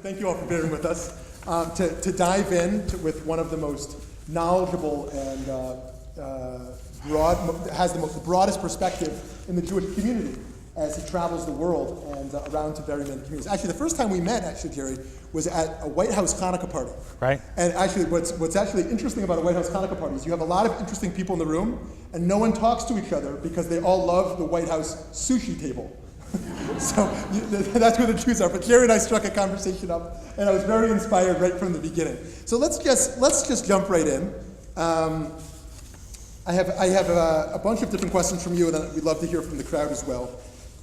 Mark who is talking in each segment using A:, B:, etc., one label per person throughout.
A: Thank you all for bearing with us. To dive in with one of the most knowledgeable and has the broadest perspective in the Jewish community as he travels the world and around to very many communities. Actually, the first time we met, Jerry, was at a White House Hanukkah party.
B: Right.
A: And actually, what's actually interesting about a White House Hanukkah party is you have a lot of interesting people in the room, and no one talks to each other because they all love the White House sushi table. So that's where the Jews are. But Jerry and I struck a conversation up, and I was very inspired right from the beginning. So let's just jump right in. I have a bunch of different questions from you, and then we'd love to hear from the crowd as well.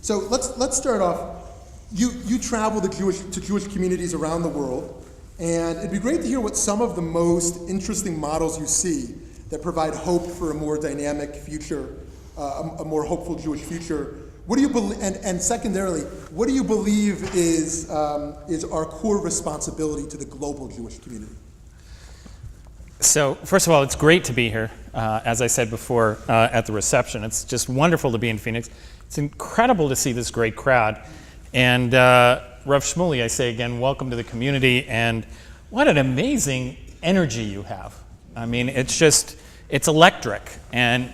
A: So let's start off. You travel to Jewish communities around the world, and it'd be great to hear what some of the most interesting models you see that provide hope for a more dynamic future, a more hopeful Jewish future. What do you believe? And secondarily, what do you believe is our core responsibility to the global Jewish community?
B: So, first of all, it's great to be here. As I said before at the reception, it's just wonderful to be in Phoenix. It's incredible to see this great crowd. And Rav Shmuly, I say again, welcome to the community. And what an amazing energy you have. I mean, it's electric. And,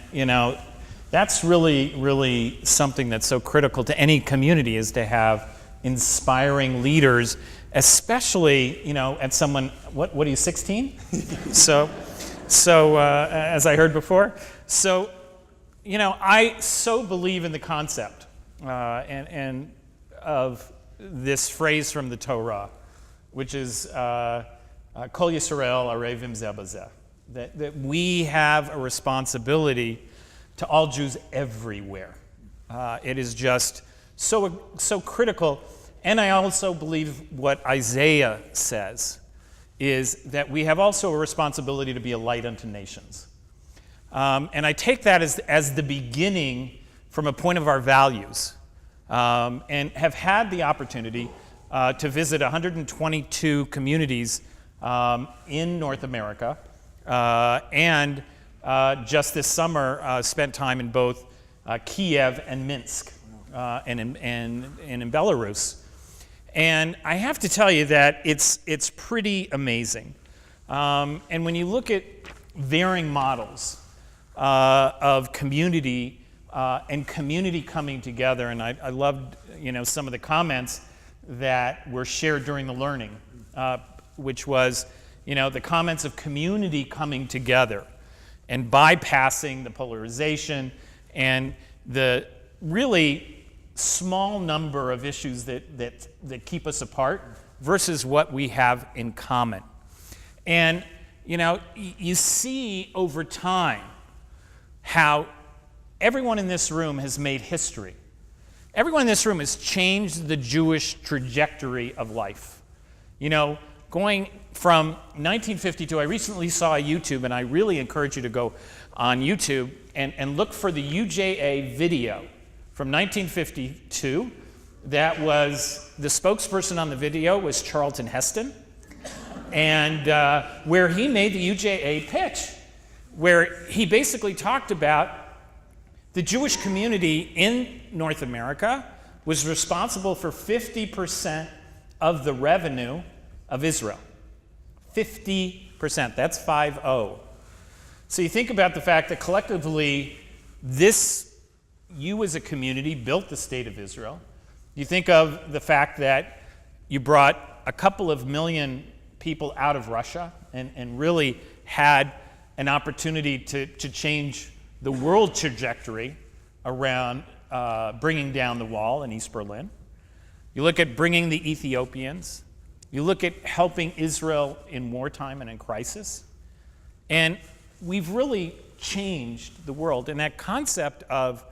B: that's really, really something that's so critical to any community, is to have inspiring leaders, especially, at someone, what are you, 16? So as I heard before. So, I so believe in the concept and of this phrase from the Torah, which is Kol Yisrael Arevim Zeh B'Zeh, that we have a responsibility to all Jews everywhere. It is just so critical. And I also believe what Isaiah says is that we have also a responsibility to be a light unto nations. And I take that as the beginning from a point of our values, and have had the opportunity to visit 122 communities in North America, and just this summer spent time in both Kiev and Minsk, and in Belarus. And I have to tell you that it's pretty amazing. And when you look at varying models of community and community coming together, and I loved some of the comments that were shared during the learning, which was the comments of community coming together and bypassing the polarization and the really small number of issues that keep us apart versus what we have in common. And you see over time how everyone in this room has made history. Everyone in this room has changed the Jewish trajectory of life. Going from 1952, I recently saw a YouTube, and I really encourage you to go on YouTube and look for the UJA video from 1952. That was, the spokesperson on the video was Charlton Heston, and where he made the UJA pitch, where he basically talked about the Jewish community in North America was responsible for 50% of the revenue of Israel. 50%, that's 5-0. So you think about the fact that collectively, you as a community built the state of Israel. You think of the fact that you brought a couple of million people out of Russia and really had an opportunity to change the world trajectory around bringing down the wall in East Berlin. You look at bringing the Ethiopians. You look at helping Israel in wartime and in crisis. And we've really changed the world. And that concept of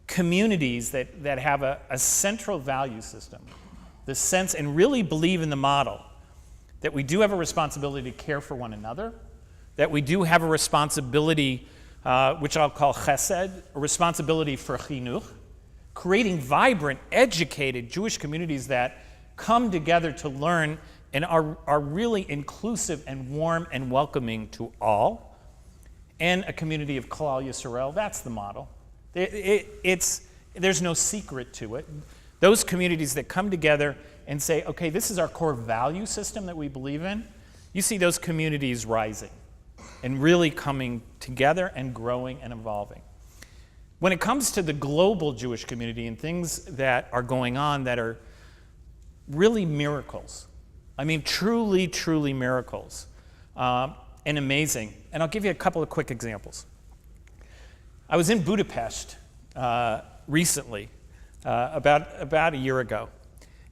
B: communities that have a central value system, the sense, and really believe in the model that we do have a responsibility to care for one another, that we do have a responsibility, which I'll call chesed, a responsibility for chinuch, creating vibrant, educated Jewish communities that come together to learn and are really inclusive and warm and welcoming to all, and a community of Klal Yisrael. That's the model. There's no secret to it. Those communities that come together and say, okay, this is our core value system that we believe in, you see those communities rising and really coming together and growing and evolving. When it comes to the global Jewish community and things that are going on that are really miracles, I mean, truly, truly miracles, and amazing. And I'll give you a couple of quick examples. I was in Budapest recently, about a year ago,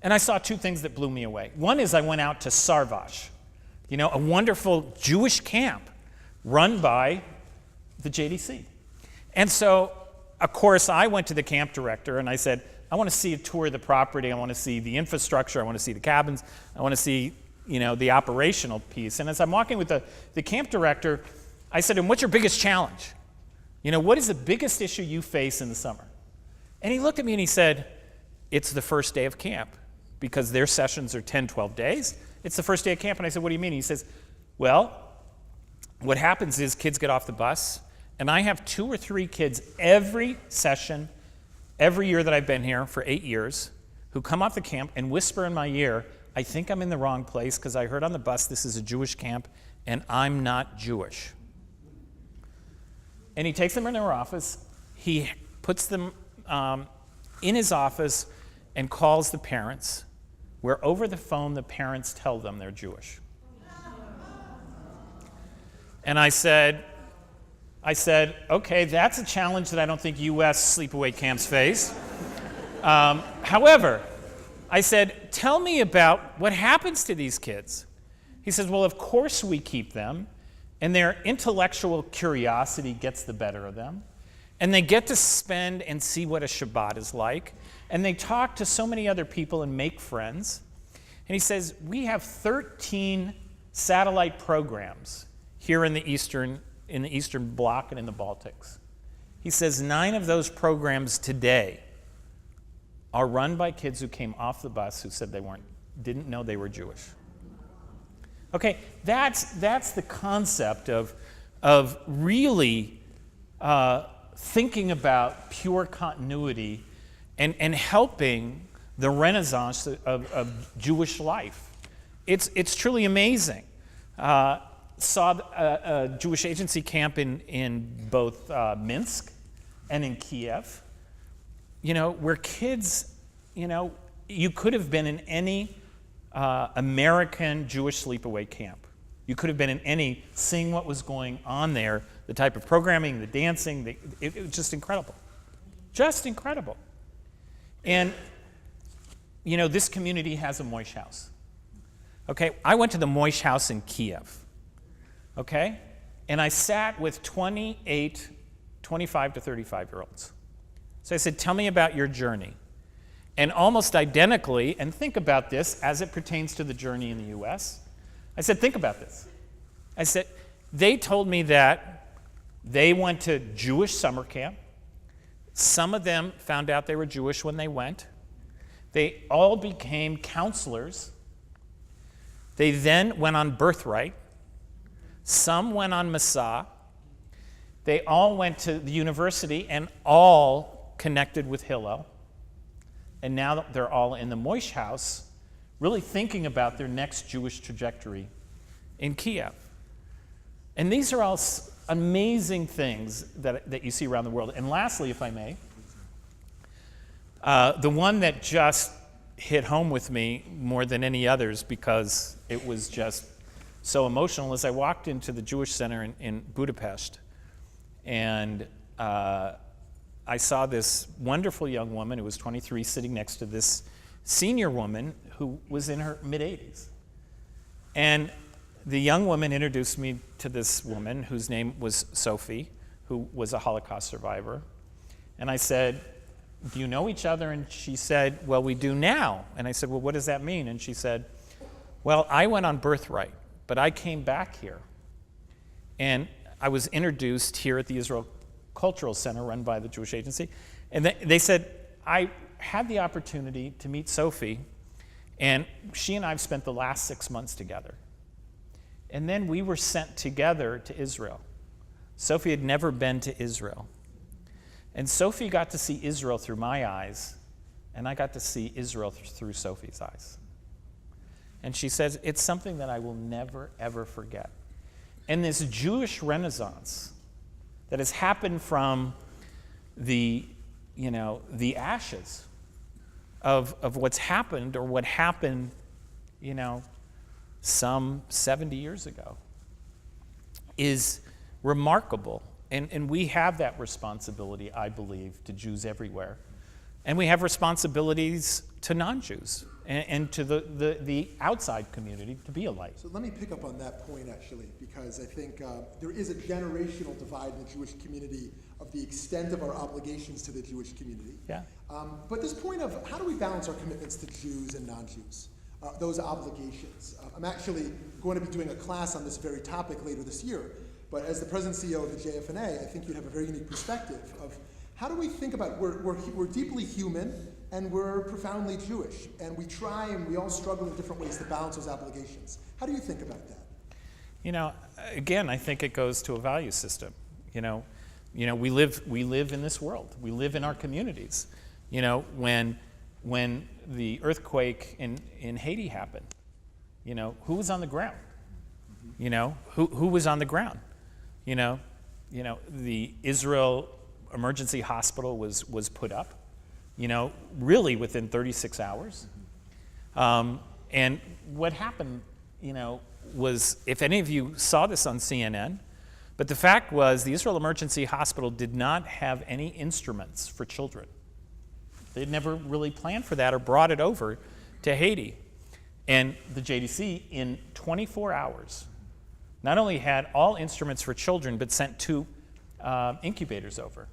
B: and I saw two things that blew me away. One is I went out to Sarvash, a wonderful Jewish camp run by the JDC. And so, of course, I went to the camp director and I said, I want to see a tour of the property, I want to see the infrastructure, I want to see the cabins, I want to see, the operational piece. And as I'm walking with the camp director, I said, and what's your biggest challenge? What is the biggest issue you face in the summer? And he looked at me and he said, it's the first day of camp, because their sessions are 10, 12 days. It's the first day of camp. And I said, what do you mean? He says, well, what happens is kids get off the bus, and I have 2 or 3 kids every session, every year that I've been here for 8 years, who come off the camp and whisper in my ear, I think I'm in the wrong place because I heard on the bus this is a Jewish camp and I'm not Jewish. And he takes them in their office, he puts them in his office and calls the parents, where over the phone the parents tell them they're Jewish. And I said, okay, that's a challenge that I don't think U.S. sleepaway camps face. However, I said, tell me about what happens to these kids. He says, well, of course we keep them, and their intellectual curiosity gets the better of them, and they get to spend and see what a Shabbat is like, and they talk to so many other people and make friends. And he says, we have 13 satellite programs here in the Eastern Bloc and in the Baltics. He says 9 of those programs today are run by kids who came off the bus who said didn't know they were Jewish. Okay, that's the concept of really thinking about pure continuity and helping the renaissance of Jewish life. It's truly amazing. Saw a Jewish agency camp in both Minsk and in Kiev, where kids, you could have been in any American Jewish sleepaway camp. You could have been in any, seeing what was going on there, the type of programming, the dancing, it was just incredible. Just incredible. And, this community has a Moish house. Okay, I went to the Moish house in Kiev. Okay? And I sat with 25 to 35-year-olds. So I said, tell me about your journey. And almost identically, and think about this as it pertains to the journey in the U.S., I said, think about this. I said, they told me that they went to Jewish summer camp. Some of them found out they were Jewish when they went. They all became counselors. They then went on Birthright. Some went on Masa. They all went to the university and all connected with Hillel. And now they're all in the Moish house, really thinking about their next Jewish trajectory in Kiev. And these are all amazing things that you see around the world. And lastly, if I may, the one that just hit home with me more than any others because it was just so emotional is I walked into the Jewish Center in Budapest, and I saw this wonderful young woman who was 23 sitting next to this senior woman who was in her mid-80s. And the young woman introduced me to this woman whose name was Sophie, who was a Holocaust survivor. And I said, do you know each other? And she said, well, we do now. And I said, well, what does that mean? And she said, well, I went on Birthright, but I came back here. And I was introduced here at the Israel Cultural Center run by the Jewish Agency. And they said, I had the opportunity to meet Sophie, and she and I have spent the last 6 months together. And then we were sent together to Israel. Sophie had never been to Israel. And Sophie got to see Israel through my eyes, and I got to see Israel through Sophie's eyes. And she says, it's something that I will never, ever forget. And this Jewish Renaissance that has happened from the ashes of what's happened, or what happened, some 70 years ago, is remarkable. And we have that responsibility, I believe, to Jews everywhere. And we have responsibilities to non-Jews and to the outside community to be a light.
A: So let me pick up on that point, actually, because I think there is a generational divide in the Jewish community of the extent of our obligations to the Jewish community.
B: Yeah.
A: But this point of how do we balance our commitments to Jews and non-Jews, those obligations. I'm actually going to be doing a class on this very topic later this year. But as the president and CEO of the JFNA, I think you'd have a very unique perspective of how do we think about, we're deeply human and we're profoundly Jewish, and we try and we all struggle in different ways to balance those obligations. How do you think about that?
B: Again, I think it goes to a value system. We live in this world. We live in our communities. When the earthquake in Haiti happened, who was on the ground? Who was on the ground? The Israel Emergency Hospital was put up, really within 36 hours. And what happened, was, if any of you saw this on CNN, but the fact was the Israel Emergency Hospital did not have any instruments for children. They'd never really planned for that or brought it over to Haiti. And the JDC, in 24 hours, not only had all instruments for children, but sent 2 incubators over.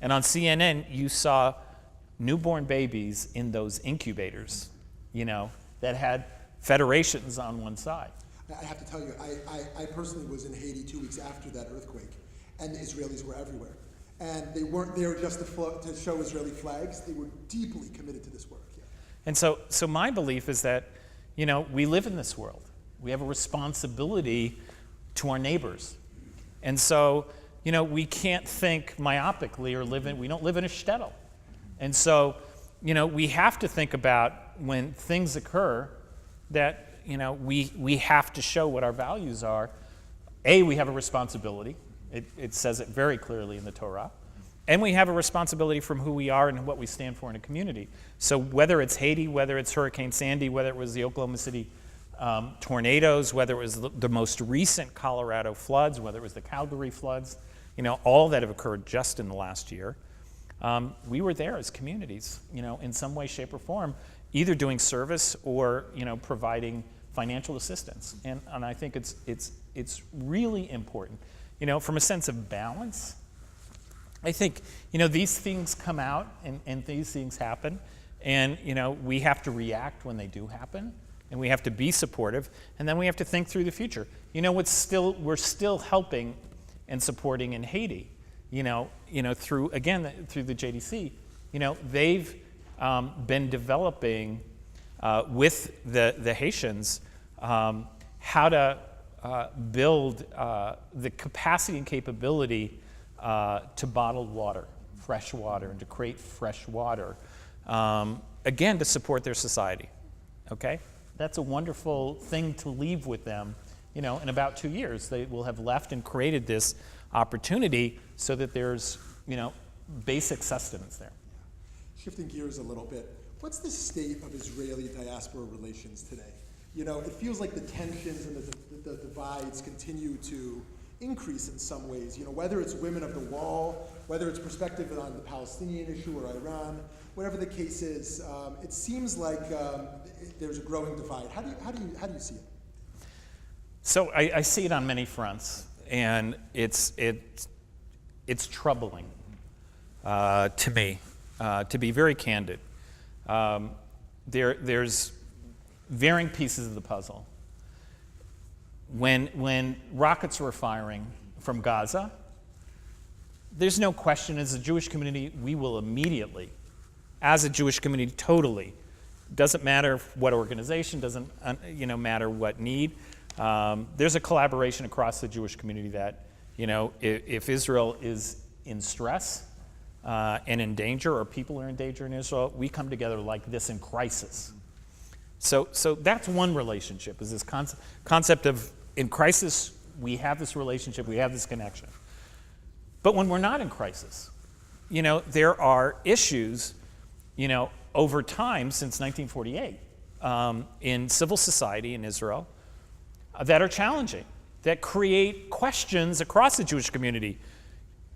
B: And on CNN, you saw newborn babies in those incubators, that had federations on one side.
A: I have to tell you, I personally was in Haiti 2 weeks after that earthquake, and the Israelis were everywhere. And they weren't there just to show Israeli flags. They were deeply committed to this work. Yeah.
B: And so my belief is that, we live in this world. We have a responsibility to our neighbors. And so, we can't think myopically or we don't live in a shtetl. And so, we have to think about when things occur that, we have to show what our values are. We have a responsibility. It says it very clearly in the Torah. And we have a responsibility from who we are and what we stand for in a community. So whether it's Haiti, whether it's Hurricane Sandy, whether it was the Oklahoma City tornadoes, whether it was the most recent Colorado floods, whether it was the Calgary floods, all that have occurred just in the last year, we were there as communities, in some way, shape, or form, either doing service or, providing financial assistance. And I think it's really important, from a sense of balance. I think, these things come out and these things happen, and, we have to react when they do happen, and we have to be supportive, and then we have to think through the future. We're still helping and supporting in Haiti, through the JDC. They've been developing with the Haitians how to build the capacity and capability to bottle water, fresh water, and to create fresh water, again, to support their society, okay? That's a wonderful thing to leave with them. In about 2 years, they will have left and created this opportunity so that there's, basic sustenance there.
A: Shifting gears a little bit, what's the state of Israeli diaspora relations today? It feels like the tensions and the divides continue to increase in some ways, whether it's women of the wall, whether it's perspective on the Palestinian issue or Iran, whatever the case is, it seems like there's a growing divide. How do you see it?
B: So I see it on many fronts, and it's troubling to me, to be very candid. There's varying pieces of the puzzle. When rockets were firing from Gaza, there's no question, as a Jewish community, we will immediately, as a Jewish community, totally, doesn't matter what organization, doesn't matter what need, there's a collaboration across the Jewish community that, if Israel is in stress and in danger, or people are in danger in Israel, we come together like this in crisis. So that's one relationship, is this concept of, in crisis, we have this relationship, we have this connection. But when we're not in crisis, there are issues, over time since 1948 in civil society in Israel that are challenging, that create questions across the Jewish community.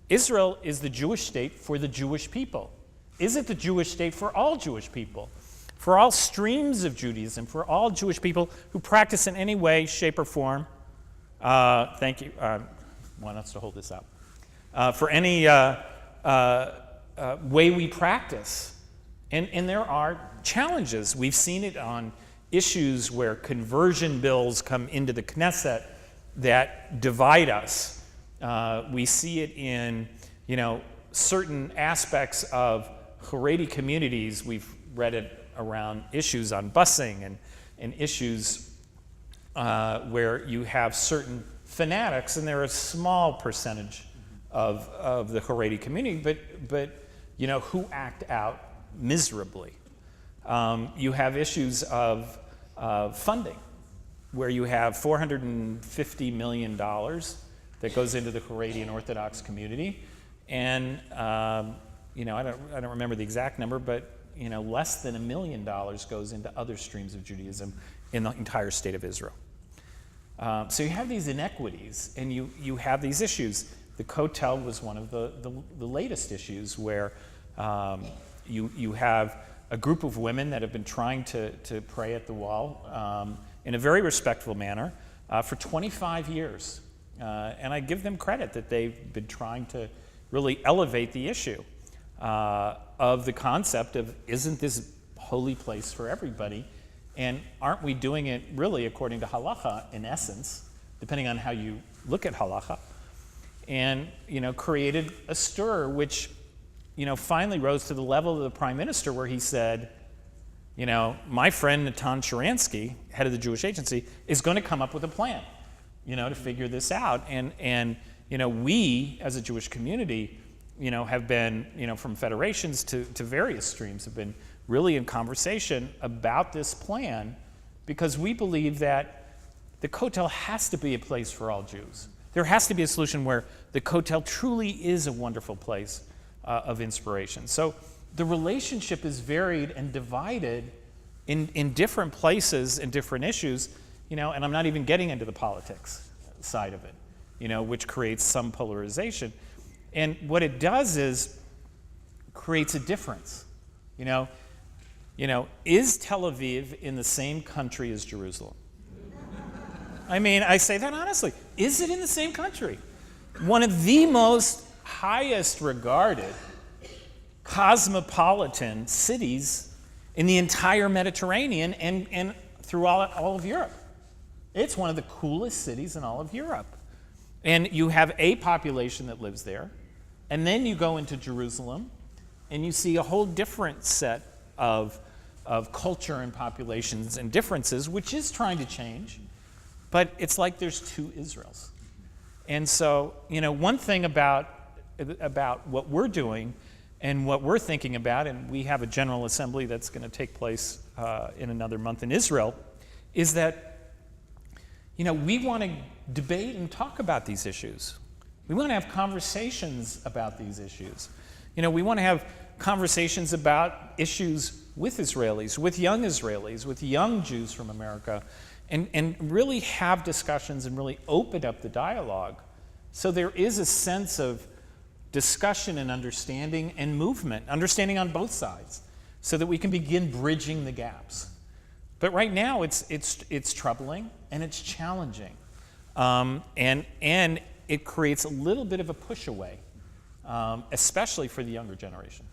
B: Israel is the Jewish state for the Jewish people. Is it the Jewish state for all Jewish people? For all streams of Judaism, for all Jewish people who practice in any way, shape, or form? Thank you. Want us to hold this up. For any way we practice. And there are challenges. We've seen it on issues where conversion bills come into the Knesset that divide us. We see it in, certain aspects of Haredi communities. We've read it around issues on busing and issues where you have certain fanatics, and they're a small percentage of the Haredi community, but who act out miserably. You have issues of funding, where you have $450 million that goes into the Haredi and Orthodox community, and I don't remember the exact number, but less than $1 million goes into other streams of Judaism in the entire state of Israel. So you have these inequities, and you have these issues. The Kotel was one of the latest issues, where you have a group of women that have been trying to pray at the wall in a very respectful manner for 25 years. And I give them credit that they've been trying to really elevate the issue of the concept of, isn't this holy place for everybody? And aren't we doing it really according to halacha, in essence, depending on how you look at halacha? And, created a stir which, finally rose to the level of the prime minister, where he said, my friend Natan Sharansky, head of the Jewish Agency, is going to come up with a plan, to figure this out. And we, as a Jewish community, have been, from federations to various streams, have been really in conversation about this plan, because we believe that the Kotel has to be a place for all Jews. There has to be a solution where the Kotel truly is a wonderful place of inspiration. So the relationship is varied and divided in different places and different issues, and I'm not even getting into the politics side of it, which creates some polarization. And what it does is creates a difference. Is Tel Aviv in the same country as Jerusalem? I mean, I say that honestly. Is it in the same country? One of the most highest regarded cosmopolitan cities in the entire Mediterranean and throughout all of Europe. It's one of the coolest cities in all of Europe. And you have a population that lives there, and then you go into Jerusalem, and you see a whole different set of culture and populations and differences, which is trying to change, but it's like there's two Israels. And so, one thing about what we're doing and what we're thinking about, and we have a General Assembly that's going to take place in another month in Israel, is that, we want to debate and talk about these issues. We want to have conversations about these issues. We want to have conversations about issues with Israelis, with young Jews from America, and really have discussions and really open up the dialogue. So there is a sense of discussion and understanding and movement, understanding on both sides, so that we can begin bridging the gaps. But right now it's troubling and it's challenging, and it creates a little bit of a push away, especially for the younger generation.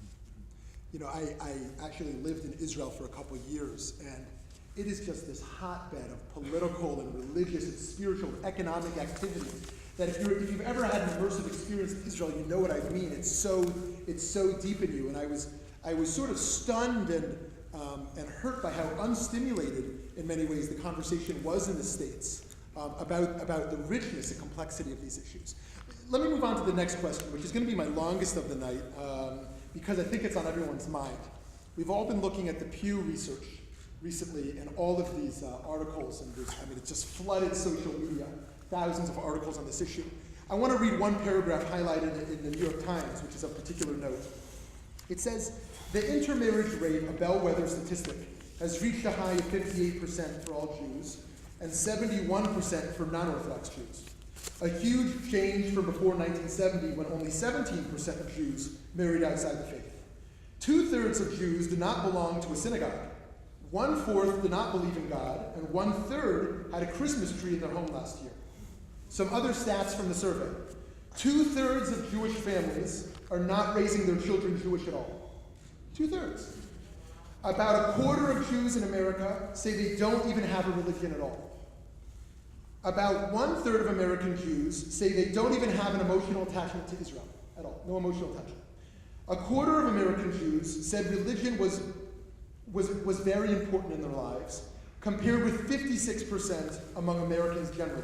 A: I actually lived in Israel for a couple of years, and it is just this hotbed of political and religious and spiritual and economic activity that if you've ever had an immersive experience in Israel, you know what I mean. It's so deep in you, and I was sort of stunned and hurt by how unstimulated in many ways the conversation was in the States about the richness and complexity of these issues. Let me move on to the next question, which is going to be my longest of the night, because I think it's on everyone's mind. We've all been looking at the Pew Research recently, and all of these articles, and it just flooded social media, thousands of articles on this issue. I want to read one paragraph highlighted in the New York Times, which is of particular note. It says, the intermarriage rate, a bellwether statistic, has reached a high of 58% for all Jews and 71% for non-Orthodox Jews. A huge change from before 1970, when only 17% of Jews married outside the faith. 2/3 of Jews do not belong to a synagogue. 1/4 do not believe in God, and 1/3 had a Christmas tree in their home last year. Some other stats from the survey. 2/3 of Jewish families are not raising their children Jewish at all. 2/3. About 1/4 of Jews in America say they don't even have a religion at all. About 1/3 of American Jews say they don't even have an emotional attachment to Israel at all. No emotional attachment. 1/4 of American Jews said religion was very important in their lives, compared with 56% among Americans generally.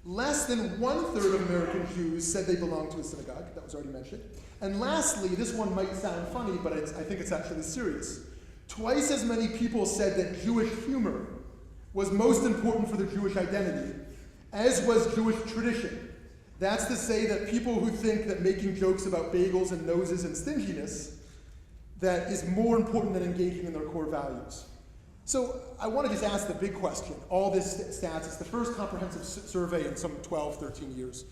A: Less than 1/3 of American Jews said they belonged to a synagogue. That was already mentioned. And lastly, this one might sound funny, but I think it's actually serious. Twice as many people said that Jewish humor was most important for their Jewish identity, as was Jewish tradition. That's to say that people who think that making jokes about bagels and noses and stinginess that is more important than engaging in their core values. So I want to just ask the big question. All this stats, it's the first comprehensive survey in some 12, 13 years.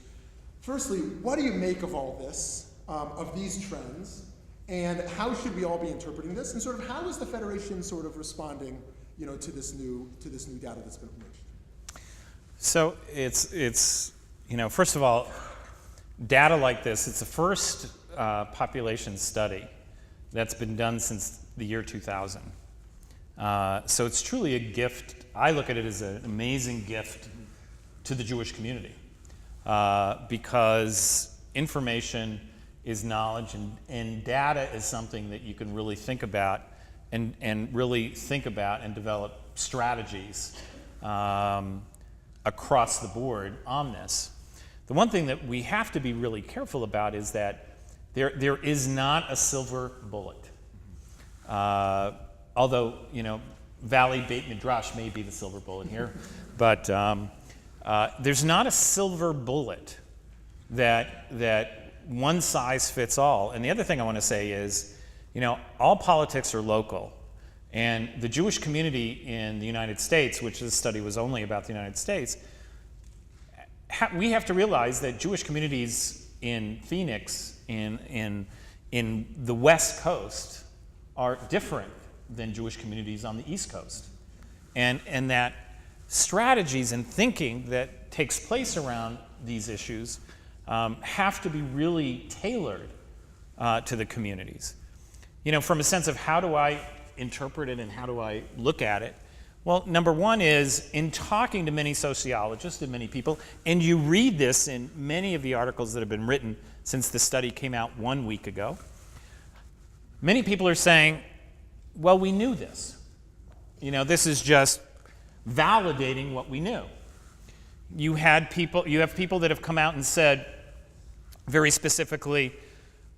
A: Firstly, what do you make of all this, of these trends, and how should we all be interpreting this? And sort of how is the Federation sort of responding, to this new data that's been emerged?
B: So it's first of all, data like this, it's the first population study that's been done since the year 2000. So it's truly a gift. I look at it as an amazing gift to the Jewish community because information is knowledge, and data is something that you can really think about and really think about and develop strategies across the board on this. The one thing that we have to be really careful about is that there is not a silver bullet. Although, Valley Beit Midrash may be the silver bullet here, but there's not a silver bullet that one size fits all. And the other thing I want to say is, all politics are local. And the Jewish community in the United States, which this study was only about the United States, we have to realize that Jewish communities in Phoenix, in the West Coast, are different than Jewish communities on the East Coast. And that strategies and thinking that takes place around these issues have to be really tailored to the communities. From a sense of how do I interpret it and how do I look at it? Well, number one is in talking to many sociologists and many people, and you read this in many of the articles that have been written since the study came out 1 week ago, many people are saying, well, we knew this. This is just validating what we knew. You have people that have come out and said very specifically,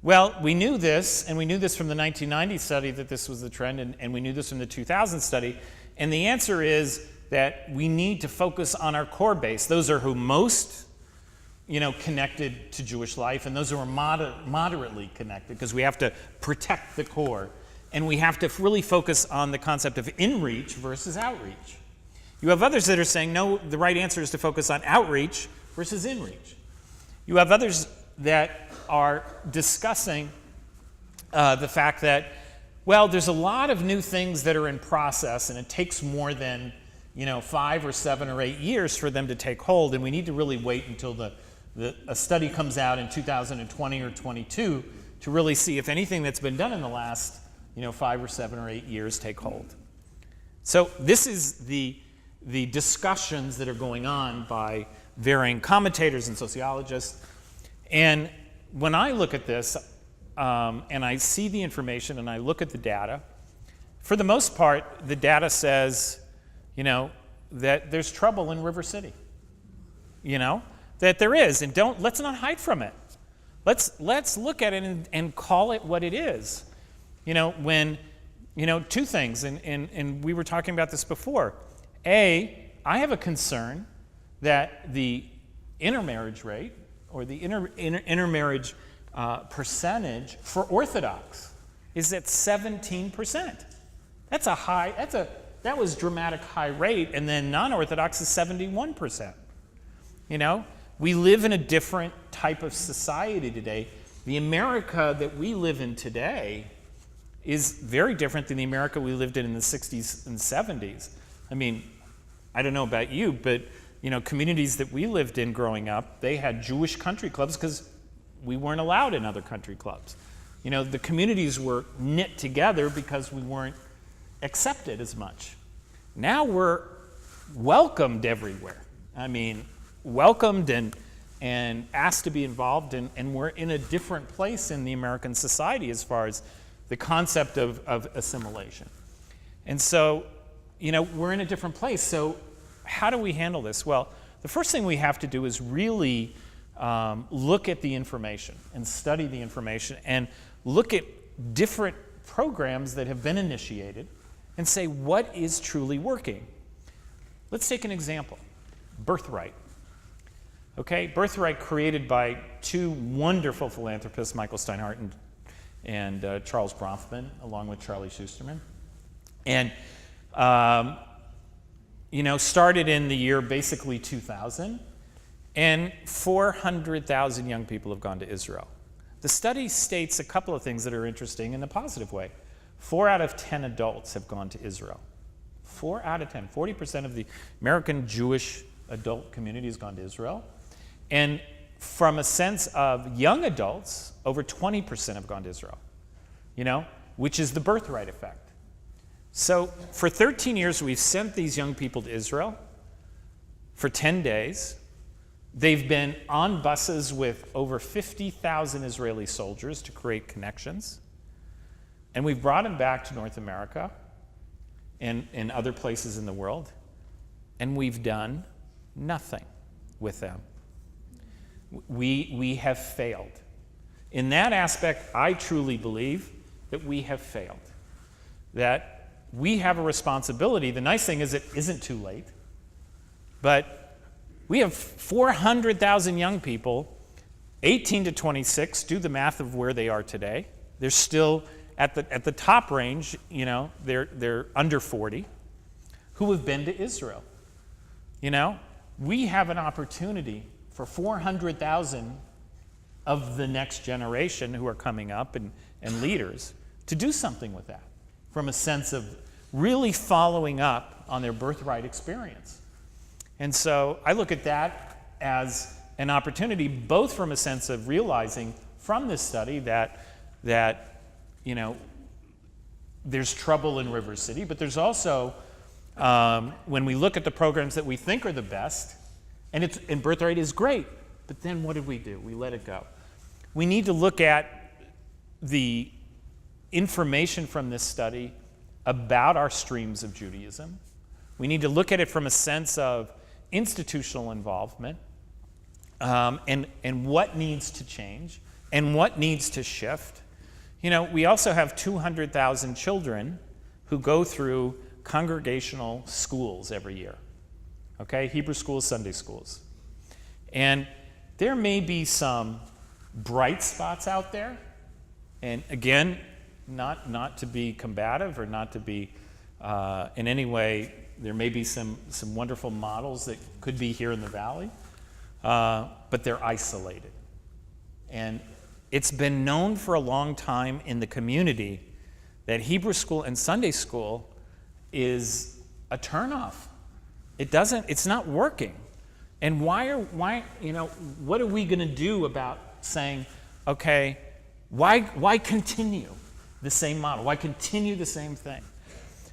B: well, we knew this, and we knew this from the 1990 study that this was the trend, and we knew this from the 2000 study. And the answer is that we need to focus on our core base. Those are who most, connected to Jewish life, and those who are moderately connected, because we have to protect the core. And we have to really focus on the concept of in-reach versus outreach. You have others that are saying, no, the right answer is to focus on outreach versus in-reach. You have others that are discussing the fact that, well, there's a lot of new things that are in process, and it takes more than 5 or 7 or 8 years for them to take hold, and we need to really wait until a study comes out in 2020 or 22 to really see if anything that's been done in the last 5 or 7 or 8 years take hold. So this is the discussions that are going on by varying commentators and sociologists. And when I look at this, and I see the information and I look at the data, for the most part, the data says, that there's trouble in River City. That there is, and let's not hide from it. Let's look at it and call it what it is. When two things, and we were talking about this before. A, I have a concern that the intermarriage rate or the intermarriage percentage for Orthodox is at 17%. That was dramatic high rate, and then non-Orthodox is 71%. We live in a different type of society today. The America that we live in today is very different than the America we lived in the 60s and 70s. I mean, I don't know about you, but communities that we lived in growing up, they had Jewish country clubs because we weren't allowed in other country clubs. The communities were knit together because we weren't accepted as much. Now we're welcomed everywhere. I mean, welcomed and asked to be involved, and we're in a different place in the American society as far as the concept of assimilation. And so, we're in a different place. So how do we handle this? Well, the first thing we have to do is really look at the information and study the information and look at different programs that have been initiated and say what is truly working. Let's take an example. Birthright. Okay, Birthright, created by two wonderful philanthropists, Michael Steinhardt and Charles Bronfman, along with Charlie Schusterman. And, started in the year basically 2000, and 400,000 young people have gone to Israel. The study states a couple of things that are interesting in a positive way. 4 out of 10 adults have gone to Israel. 4 out of 10. 40% of the American Jewish adult community has gone to Israel. And from a sense of young adults, over 20% have gone to Israel, which is the birthright effect. So for 13 years, we've sent these young people to Israel for 10 days. They've been on buses with over 50,000 Israeli soldiers to create connections. And we've brought them back to North America and other places in the world, and we've done nothing with them. We have failed. In that aspect, I truly believe that we have failed, that we have a responsibility. The nice thing is it isn't too late, but we have 400,000 young people, 18 to 26, do the math of where they are today. They're still at the top range, they're under 40, who have been to Israel. We have an opportunity for 400,000 of the next generation who are coming up and leaders to do something with that from a sense of really following up on their birthright experience. And so I look at that as an opportunity, both from a sense of realizing from this study that there's trouble in River City, but there's also, when we look at the programs that we think are the best, and birthright is great, but then what did we do? We let it go. We need to look at the information from this study about our streams of Judaism. We need to look at it from a sense of institutional involvement, and what needs to change and what needs to shift. We also have 200,000 children who go through congregational schools every year. Okay, Hebrew schools, Sunday schools. And there may be some bright spots out there. And again, not to be combative or not to be in any way, there may be some wonderful models that could be here in the valley, but they're isolated. And it's been known for a long time in the community that Hebrew school and Sunday school is a turnoff. It's not working. And what are we going to do about saying, okay, why continue the same model? Why continue the same thing?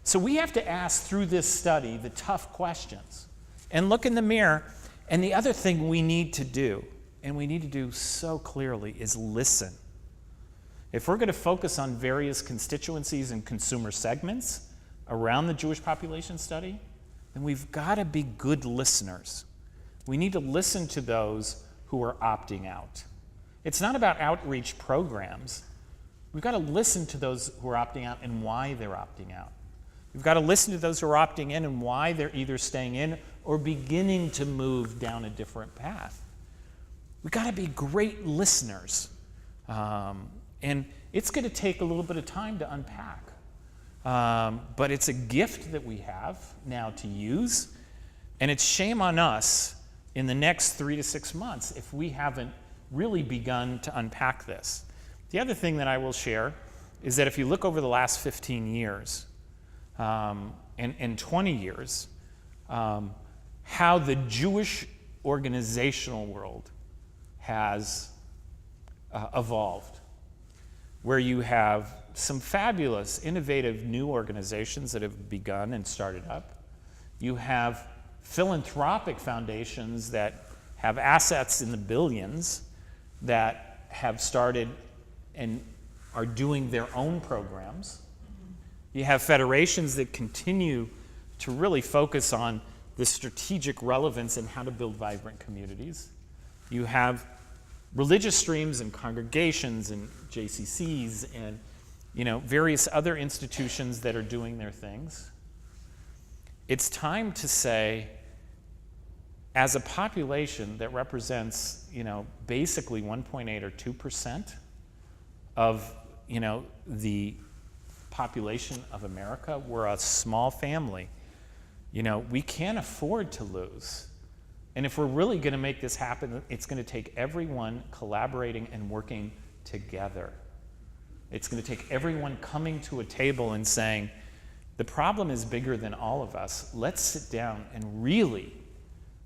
B: So we have to ask through this study the tough questions and look in the mirror. And the other thing we need to do, and we need to do so clearly, is listen. If we're going to focus on various constituencies and consumer segments around the Jewish population study, then we've got to be good listeners. We need to listen to those who are opting out. It's not about outreach programs. we've got to listen to those who are opting out and why they're opting out. We've got to listen to those who are opting in and why they're either staying in or beginning to move down a different path. We've got to be great listeners. And it's going to take a little bit of time to unpack. But it's a gift that we have now to use. And it's shame on us in the next 3 to 6 months if we haven't really begun to unpack this. The other thing that I will share is that if you look over the last 15 years and 20 years, how the Jewish organizational world has evolved, where you have some fabulous, innovative new organizations that have begun and started up. You have philanthropic foundations that have assets in the billions that have started and are doing their own programs. You have federations that continue to really focus on the strategic relevance and how to build vibrant communities. You have religious streams and congregations and JCCs and various other institutions that are doing their things. It's time to say, as a population that represents, basically 1.8 or 2% of, the population of America, we're a small family. We can't afford to lose. And if we're really going to make this happen, it's going to take everyone collaborating and working together. It's going to take everyone coming to a table and saying, the problem is bigger than all of us. Let's sit down and really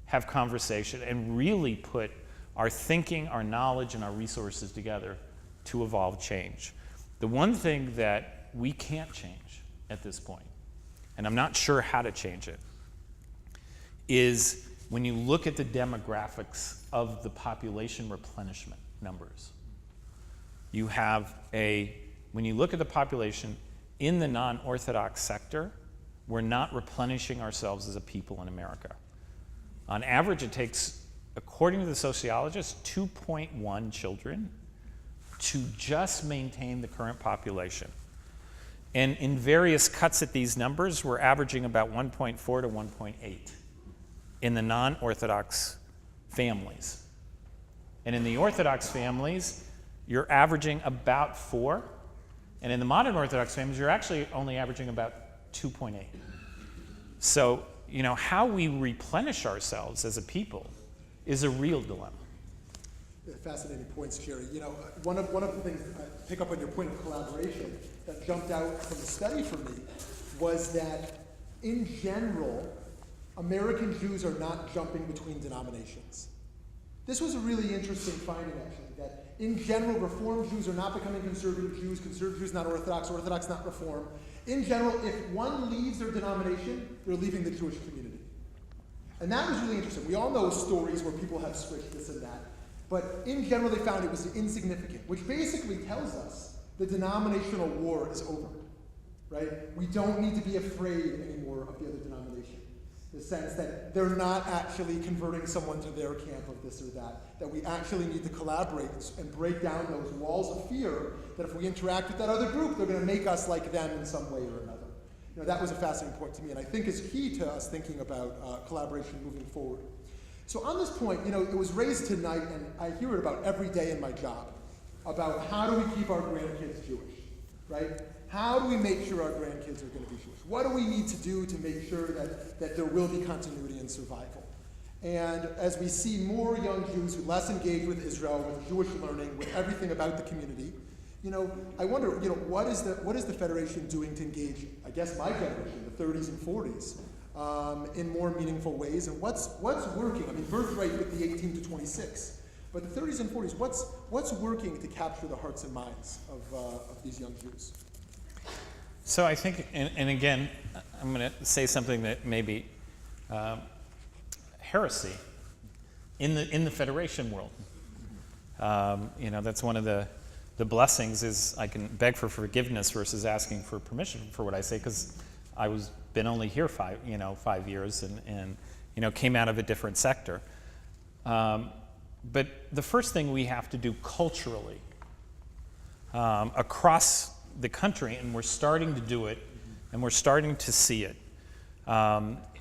B: have conversation and really put our thinking, our knowledge, and our resources together to evolve change. The one thing that we can't change at this point, and I'm not sure how to change it, is when you look at the demographics of the population replenishment numbers. You have when you look at the population in the non-Orthodox sector, we're not replenishing ourselves as a people in America. On average, it takes, according to the sociologists, 2.1 children to just maintain the current population. And in various cuts at these numbers, we're averaging about 1.4 to 1.8 in the non-Orthodox families. And in the Orthodox families, you're averaging about 4. And in the modern Orthodox families, you're actually only averaging about 2.8. So, how we replenish ourselves as a people is a real dilemma.
A: Fascinating points, Jerry. One of the things, pick up on your point of collaboration, that jumped out from the study for me was that, in general, American Jews are not jumping between denominations. This was a really interesting finding, actually, that in general, Reform Jews are not becoming conservative Jews not Orthodox not Reform. In general, if one leaves their denomination, they're leaving the Jewish community. And that was really interesting. We all know stories where people have switched this and that. But in general, they found it was insignificant, which basically tells us the denominational war is over, right? We don't need to be afraid anymore of the other denomination. The sense that they're not actually converting someone to their camp of this or that we actually need to collaborate and break down those walls of fear that if we interact with that other group, they're going to make us like them in some way or another. That was a fascinating point to me, and I think is key to us thinking about collaboration moving forward. So on this point, it was raised tonight, and I hear it about every day in my job, about how do we keep our grandkids Jewish, right? How do we make sure our grandkids are going to be Jewish? What do we need to do to make sure that there will be continuity and survival? And as we see more young Jews who less engaged with Israel, with Jewish learning, with everything about the community, I wonder, what is the Federation doing to engage, I guess, my generation, the 30s and 40s, in more meaningful ways? And what's working? I mean, birthright with the 18 to 26. But the 30s and 40s, what's working to capture the hearts and minds of these young Jews?
B: So I think, and again, I'm going to say something that may be heresy in the Federation world. That's one of the blessings is I can beg for forgiveness versus asking for permission for what I say, because I been only here 5 years and came out of a different sector. But the first thing we have to do culturally across the country, and we're starting to do it, and we're starting to see it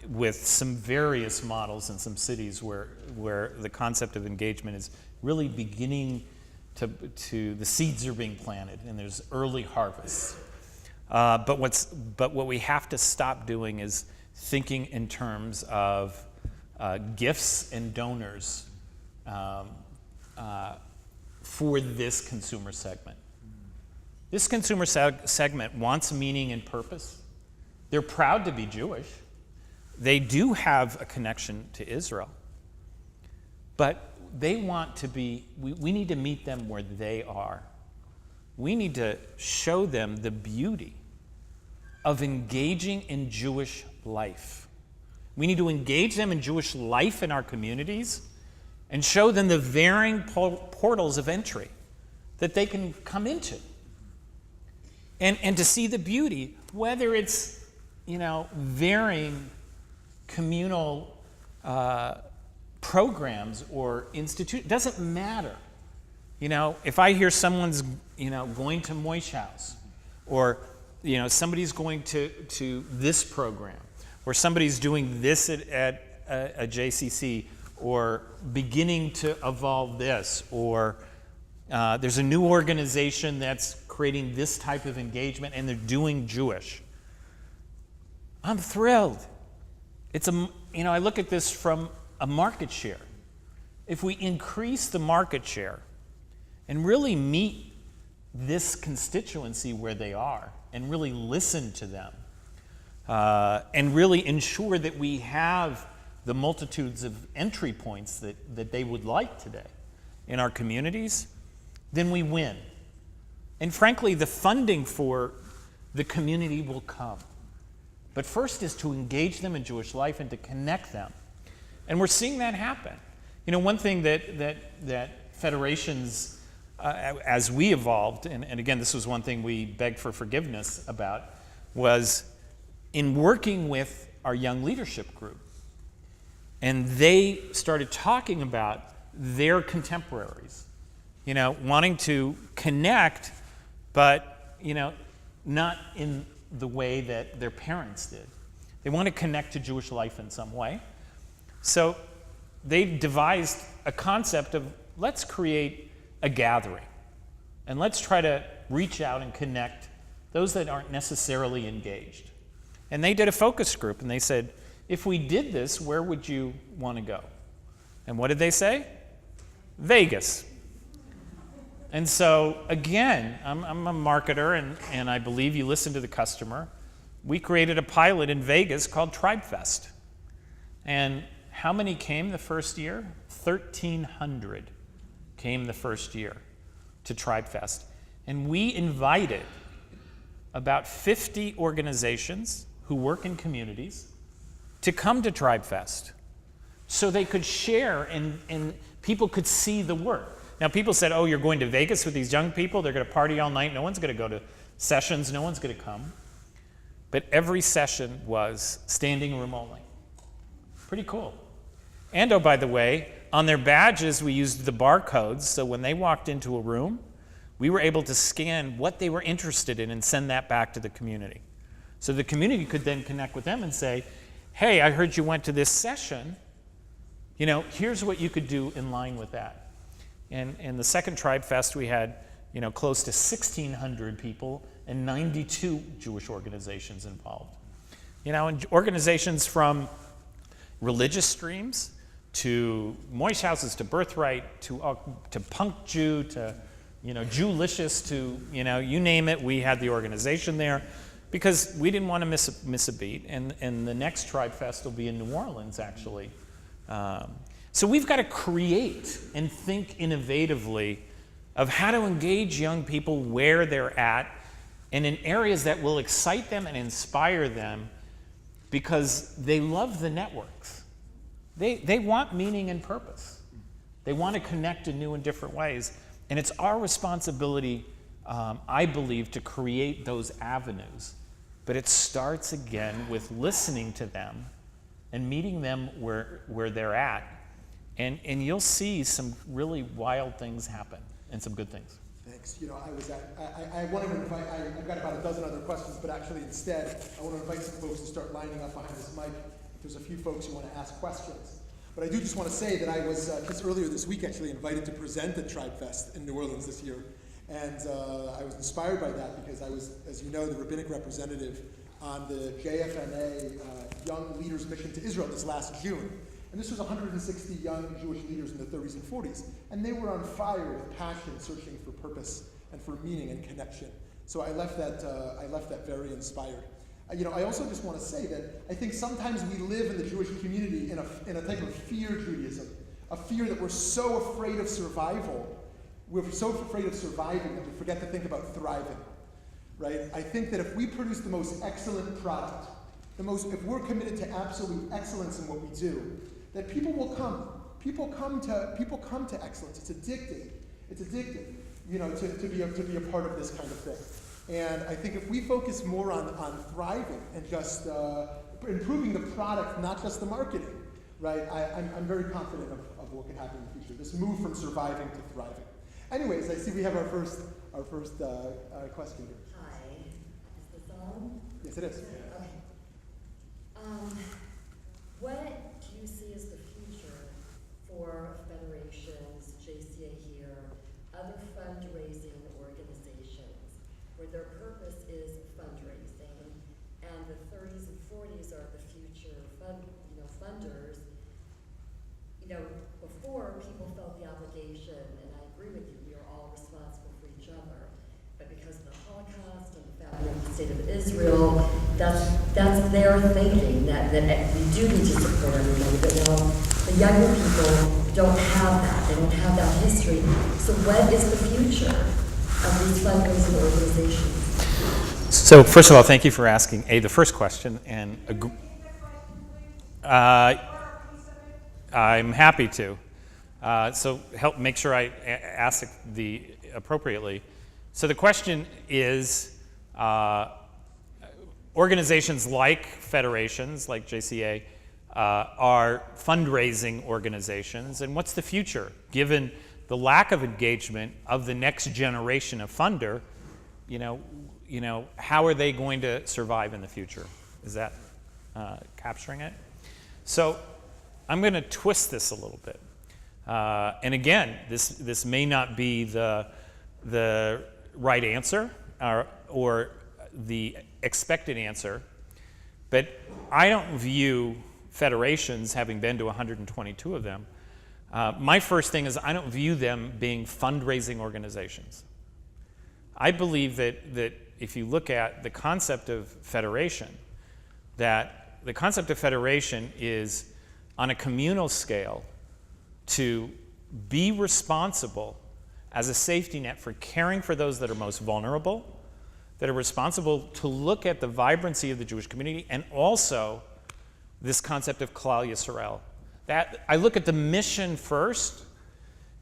B: with some various models in some cities where the concept of engagement is really beginning to the seeds are being planted, and there's early harvests. But what we have to stop doing is thinking in terms of gifts and donors for this consumer segment. This consumer segment wants meaning and purpose. They're proud to be Jewish. They do have a connection to Israel. But they want to be, we need to meet them where they are. We need to show them the beauty of engaging in Jewish life. We need to engage them in Jewish life in our communities and show them the varying portals of entry that they can come into. And to see the beauty, whether it's, varying communal programs or institutions, doesn't matter. If I hear someone's, going to Moish House, or, somebody's going to this program, or somebody's doing this at a JCC, or beginning to evolve this, or there's a new organization that's creating this type of engagement and they're doing Jewish, I'm thrilled. I look at this from a market share. If we increase the market share and really meet this constituency where they are and really listen to them and really ensure that we have the multitudes of entry points that they would like today in our communities, then we win. And frankly, the funding for the community will come. But first is to engage them in Jewish life and to connect them. And we're seeing that happen. One thing that federations, as we evolved, and again, this was one thing we begged for forgiveness about, was in working with our young leadership group. And they started talking about their contemporaries, wanting to connect, but, not in the way that their parents did. They want to connect to Jewish life in some way. So they devised a concept of, let's create a gathering, and let's try to reach out and connect those that aren't necessarily engaged. And they did a focus group, and they said, if we did this, where would you want to go? And what did they say? Vegas. And so, again, I'm a marketer, and I believe you listen to the customer. We created a pilot in Vegas called Tribe Fest. And how many came the first year? 1,300 came the first year to Tribe Fest. And we invited about 50 organizations who work in communities to come to Tribe Fest so they could share and people could see the work. Now, people said, oh, you're going to Vegas with these young people, they're going to party all night, no one's going to go to sessions, no one's going to come. But every session was standing room only. Pretty cool. And, oh, by the way, on their badges, we used the barcodes, so when they walked into a room, we were able to scan what they were interested in and send that back to the community. So the community could then connect with them and say, hey, I heard you went to this session. Here's what you could do in line with that. And in the second Tribe Fest, we had, close to 1,600 people and 92 Jewish organizations involved. And organizations from religious streams to Moish Houses to Birthright to Punk Jew to, Jewlicious to, you name it, we had the organization there because we didn't want to miss a beat. And the next Tribe Fest will be in New Orleans, actually. So we've got to create and think innovatively of how to engage young people where they're at and in areas that will excite them and inspire them because they love the networks. They want meaning and purpose. They want to connect in new and different ways. And it's our responsibility, I believe, to create those avenues. But it starts again with listening to them and meeting them where they're at. And you'll see some really wild things happen and some good things.
A: Thanks. You know, I wanted to invite, I've got about a dozen other questions, but actually instead, I want to invite some folks to start lining up behind this mic. There's a few folks who want to ask questions. But I do just want to say that I was, just earlier this week, actually invited to present at Tribe Fest in New Orleans this year. And I was inspired by that because I was, as you know, the rabbinic representative on the JFNA Young Leaders Mission to Israel this last June. And this was 160 young Jewish leaders in the 30s and 40s. And they were on fire with passion, searching for purpose and for meaning and connection. So I left that very inspired. You know, I also just want to say that I think sometimes we live in the Jewish community in a type of fear Judaism, a fear that we're so afraid of survival, we're so afraid of surviving that we forget to think about thriving, right? I think that if we produce the most excellent product, if we're committed to absolute excellence in what we do, that people will come. People come to excellence. It's addicting. It's addicting, you know, to be a part of this kind of thing. And I think if we focus more on thriving and just improving the product, not just the marketing, right? I'm very confident of what can happen in the future. This move from surviving to thriving. Anyways, I see we have our first question here.
C: Hi, is this on?
A: Yes, it is.
C: Okay. What do you see as the future for federations, JCA here, other fundraising organizations, where their purpose is fundraising, and the 30s and 40s are the future funders? You know, before people felt the obligation, and I agree with you, we are all responsible for each other. But because of the Holocaust and the founding of the State of Israel, that's their thinking, that we do need to support everybody. But now the younger people don't have that. They don't have that history. So what is the future of these fundraising organizations?
B: So first of all, thank you for asking the first question, and I'm happy to. So help make sure I ask appropriately. So the question is, organizations like federations, like JCA, are fundraising organizations, and what's the future? Given the lack of engagement of the next generation of funder, you know, how are they going to survive in the future? Is that capturing it? So I'm going to twist this a little bit. And again, this may not be the right answer or the expected answer, but I don't view federations, having been to 122 of them, my first thing is I don't view them being fundraising organizations. I believe that if you look at the concept of federation, that the concept of federation is on a communal scale to be responsible as a safety net for caring for those that are most vulnerable, that are responsible to look at the vibrancy of the Jewish community, and also this concept of Klal Yisrael. That I look at the mission first,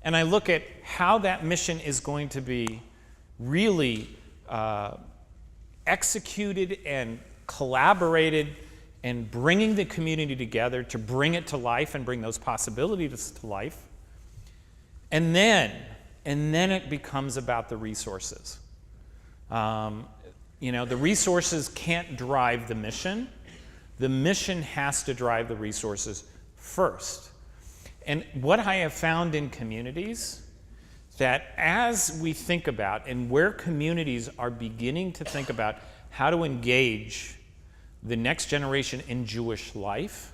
B: and I look at how that mission is going to be really executed and collaborated, and bringing the community together to bring it to life and bring those possibilities to life. And then it becomes about the resources. You know, the resources can't drive the mission. The mission has to drive the resources first. And what I have found in communities, that as we think about, and where communities are beginning to think about how to engage the next generation in Jewish life,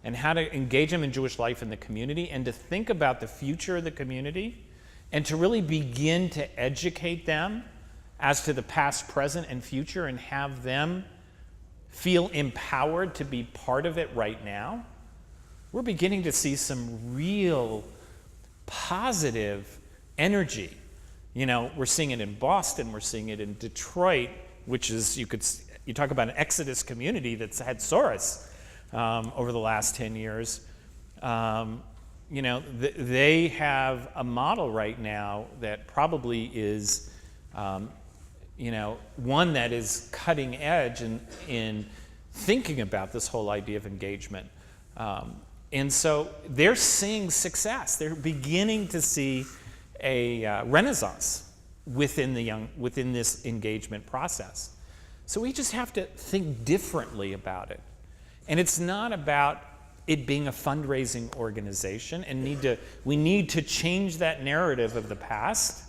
B: and how to engage them in Jewish life in the community, and to think about the future of the community, and to really begin to educate them as to the past, present, and future, and have them feel empowered to be part of it right now, we're beginning to see some real positive energy. You know, we're seeing it in Boston, we're seeing it in Detroit, which is, you talk about an exodus community that's had Soros over the last 10 years. You know, they have a model right now that probably is, you know, one that is cutting edge in thinking about this whole idea of engagement. And so they're seeing success. They're beginning to see a renaissance within this engagement process. So we just have to think differently about it. And it's not about it being a fundraising organization, and we need to change that narrative of the past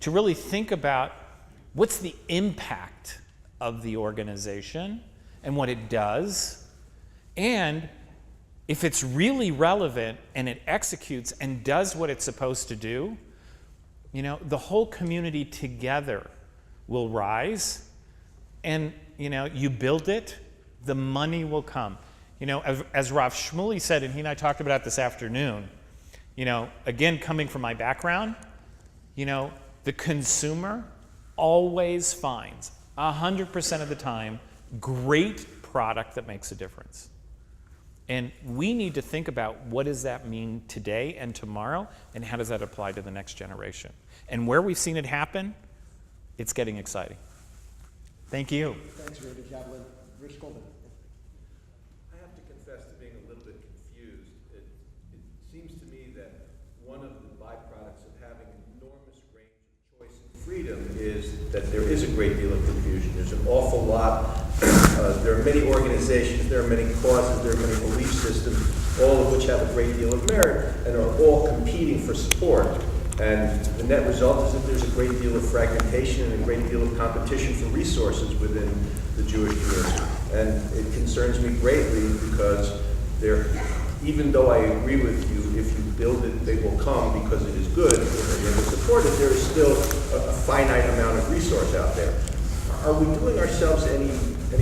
B: to really think about what's the impact of the organization and what it does, and if it's really relevant and it executes and does what it's supposed to do, the whole community together will rise, and you build it, the money will come. As Rav Shmuly said, and he and I talked about it this afternoon, again, coming from my background, the consumer always finds, 100% of the time, great product that makes a difference. And we need to think about what does that mean today and tomorrow, and how does that apply to the next generation. And where we've seen it happen, it's getting exciting. Thank you.
A: Thanks, Randy Kaplan. Rich Goldman.
D: I have to confess to being a little bit confused. It seems to me that one of the byproducts of having an enormous range of choice and freedom is that there is a great deal of confusion. There's an awful lot. There are many organizations, there are many causes, there are many belief systems, all of which have a great deal of merit and are all competing for support. And the net result is that there's a great deal of fragmentation and a great deal of competition for resources within the Jewish community. And it concerns me greatly because even though I agree with you, if you build it, they will come because it is good, and you're to support it, there is still a finite amount of resource out there. Are we doing ourselves any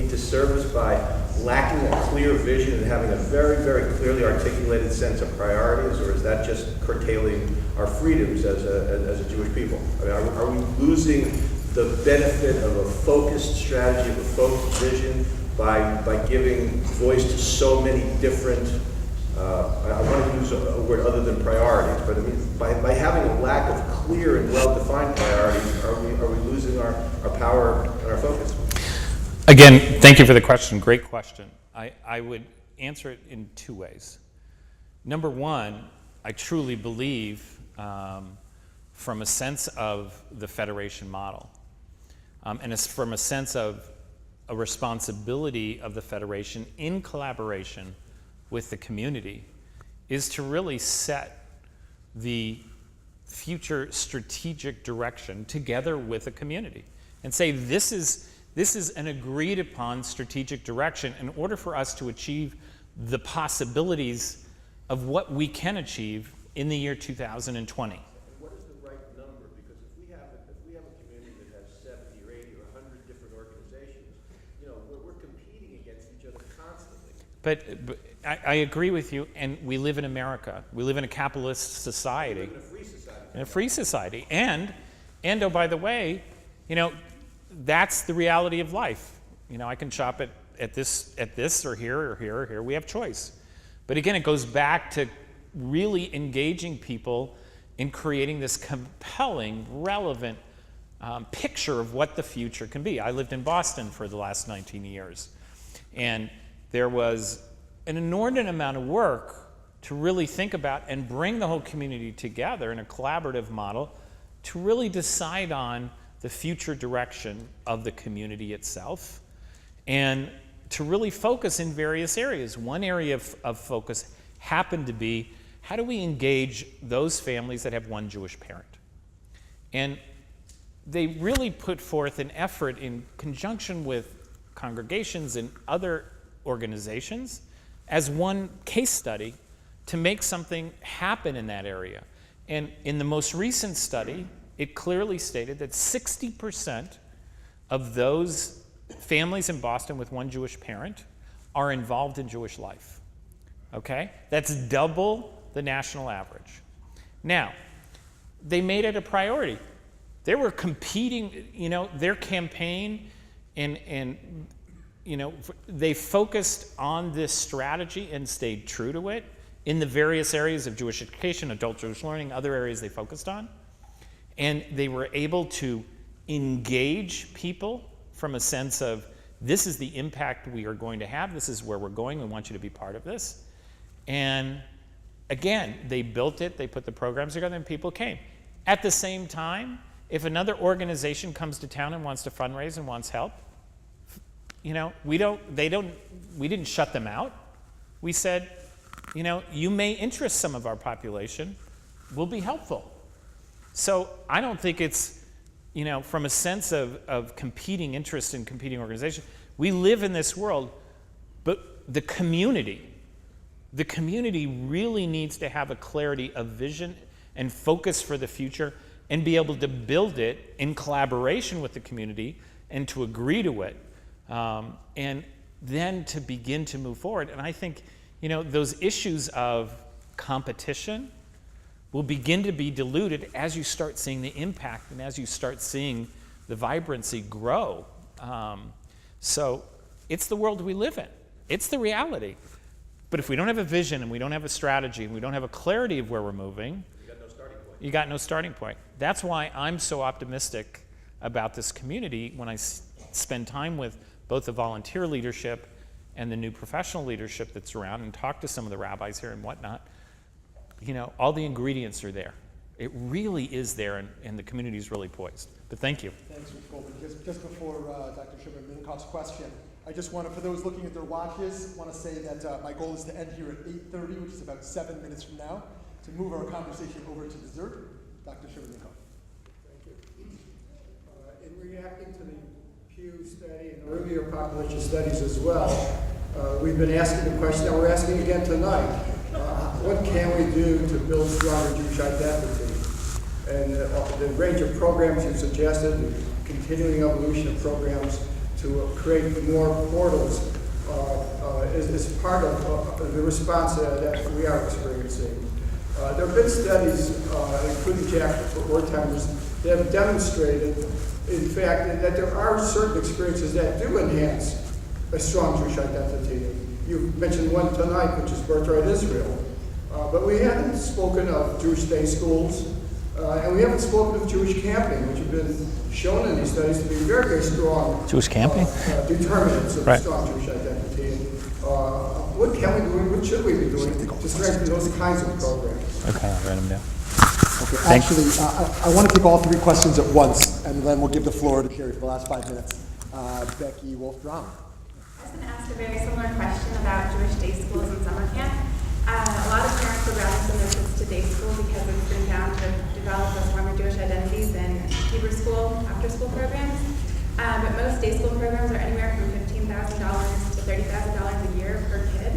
D: disservice by lacking a clear vision and having a very, very clearly articulated sense of priorities, or is that just curtailing our freedoms as a Jewish people? I mean, are we losing the benefit of a focused strategy, of a focused vision, by giving voice to so many different, I want to use a word other than priorities, but I mean, by having a lack of clear and well-defined priorities, are we losing our power and our focus?
B: Again, thank you for the question. Great question. I would answer it in two ways. Number one, I truly believe from a sense of the federation model, and it's from a sense of a responsibility of the federation in collaboration with the community, is to really set the future strategic direction together with the community and say this is an agreed upon strategic direction in order for us to achieve the possibilities of what we can achieve in the year 2020.
D: And what is the right number? Because if we have a community that has 70 or 80 or 100 different organizations, we're competing against each other constantly.
B: But I agree with you, and we live in America. We live in a capitalist society.
D: We live in a free society.
B: In a free society. And oh, by the way, that's the reality of life. I can shop at this or here or here or here. We have choice. But again, it goes back to really engaging people in creating this compelling, relevant picture of what the future can be. I lived in Boston for the last 19 years. And there was an inordinate amount of work to really think about and bring the whole community together in a collaborative model to really decide on the future direction of the community itself, and to really focus in various areas. One area of focus happened to be, how do we engage those families that have one Jewish parent? And they really put forth an effort in conjunction with congregations and other organizations as one case study to make something happen in that area. And in the most recent study, it clearly stated that 60% of those families in Boston with one Jewish parent are involved in Jewish life. Okay? That's double the national average. Now, they made it a priority. They were competing, their campaign, and they focused on this strategy and stayed true to it in the various areas of Jewish education, adult Jewish learning, other areas they focused on. And they were able to engage people from a sense of, this is the impact we are going to have, this is where we're going, we want you to be part of this. And again, they built it, they put the programs together, and people came. At the same time, if another organization comes to town and wants to fundraise and wants help, we didn't shut them out. We said, you may interest some of our population, we'll be helpful. So I don't think it's, from a sense of competing interest in competing organization, we live in this world, but the community really needs to have a clarity of vision and focus for the future and be able to build it in collaboration with the community and to agree to it, and then to begin to move forward. And I think, those issues of competition will begin to be diluted as you start seeing the impact and as you start seeing the vibrancy grow. So it's the world we live in. It's the reality. But if we don't have a vision and we don't have a strategy and we don't have a clarity of where we're moving, you got no starting point. That's why I'm so optimistic about this community when I spend time with both the volunteer leadership and the new professional leadership that's around and talk to some of the rabbis here and whatnot. All the ingredients are there. It really is there, and the community is really poised. But thank you.
A: Thanks, Mr. Goldman. Just before Dr. Shimon-Minkoff's question, I just want to, for those looking at their watches, want to say that my goal is to end here at 8:30, which is about 7 minutes from now, to move our conversation over to dessert. Dr. Shimon-Minkoff.
E: Thank you. In reacting to the Pew study and earlier population studies as well, we've been asking the question that we're asking again tonight. What can we do to build stronger Jewish identity? And the range of programs you've suggested, the continuing evolution of programs to create more portals is part of the response that we are experiencing. There have been studies, including Jack Wertheimer's, that have demonstrated, in fact, that there are certain experiences that do enhance a strong Jewish identity. You mentioned one tonight, which is Birthright Israel. But we haven't spoken of Jewish day schools, and we haven't spoken of Jewish camping, which have been shown in these studies to be very, very strong.
B: Jewish camping?
E: Determinants of
B: Right.
E: strong Jewish identity. What can we do, what should we be doing to strengthen those kinds of programs?
B: Okay, I'll write them down.
A: Okay, actually, I want to take all three questions at once, and then we'll give the floor to Jerry for the last 5 minutes. Becky Wolf-Drum.
F: I was going to ask a very similar question about Jewish day schools and summer camp. A lot of parents would rather send their kids to day school because it's been found to develop a stronger Jewish identity than Hebrew school, after-school programs. But most day school programs are anywhere from $15,000 to $30,000 a year per kid.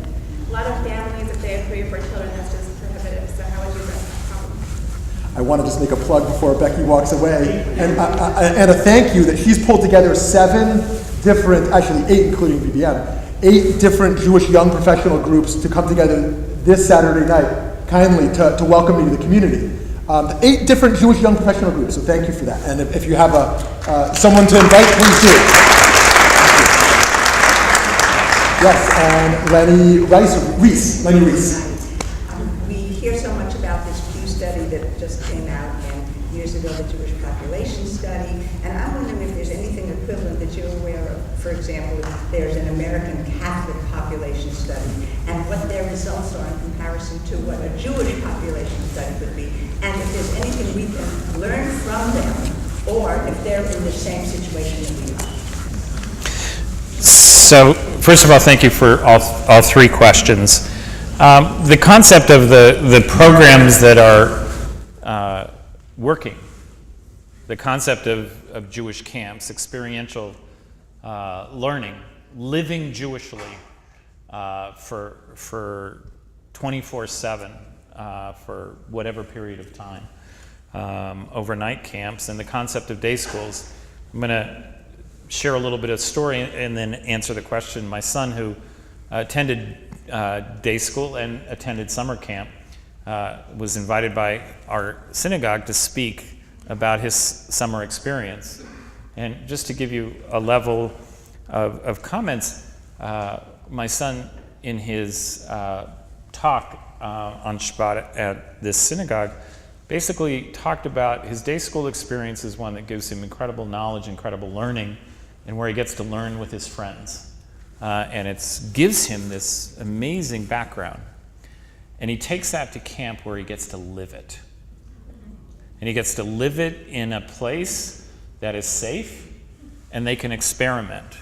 F: A lot of families, if they have 3 or 4 children, that's just prohibitive. So how would you address that problem?
A: I want to just make a plug before Becky walks away, and a thank you that she's pulled together 7 different, actually 8 including BBM, 8 different Jewish young professional groups to come together this Saturday night, kindly to welcome me to the community. 8 different Jewish young professional groups, so thank you for that. And if you have someone to invite, please do. Yes, and Lenny Reese.
G: We hear so much about this Pew study that just came out, and years ago the Jewish population study, and I'm wondering if there's anything equivalent that you're aware of. For example, there's an American Catholic population study, and what their results are in comparison to what a Jewish population study would be, and if there's anything we can learn from them, or if they're in the same situation that we are.
B: So, first of all, thank you for all 3 questions. The concept of the programs that are working, the concept of Jewish camps, experiential learning, living Jewishly for 24/7 for whatever period of time, overnight camps, and the concept of day schools. I'm going to share a little bit of story and then answer the question. My son, who attended day school and attended summer camp, was invited by our synagogue to speak about his summer experience. And just to give you a level of comments, my son, in his talk on Shabbat at this synagogue, basically talked about his day school experience as one that gives him incredible knowledge, incredible learning, and where he gets to learn with his friends. And it gives him this amazing background. And he takes that to camp where he gets to live it. And he gets to live it in a place that is safe, and they can experiment.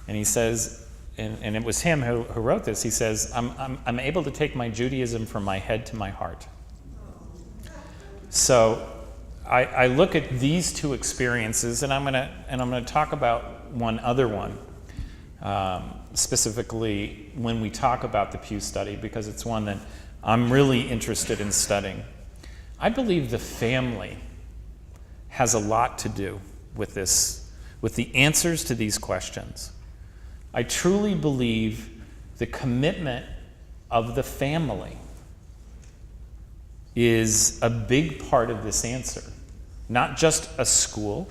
B: And he says, and it was him who wrote this, he says, I'm able to take my Judaism from my head to my heart. So I look at these two experiences, and I'm gonna talk about one other one, specifically when we talk about the Pew study, because it's one that I'm really interested in studying. I believe the family has a lot to do with this, with the answers to these questions. I truly believe the commitment of the family is a big part of this answer. Not just a school,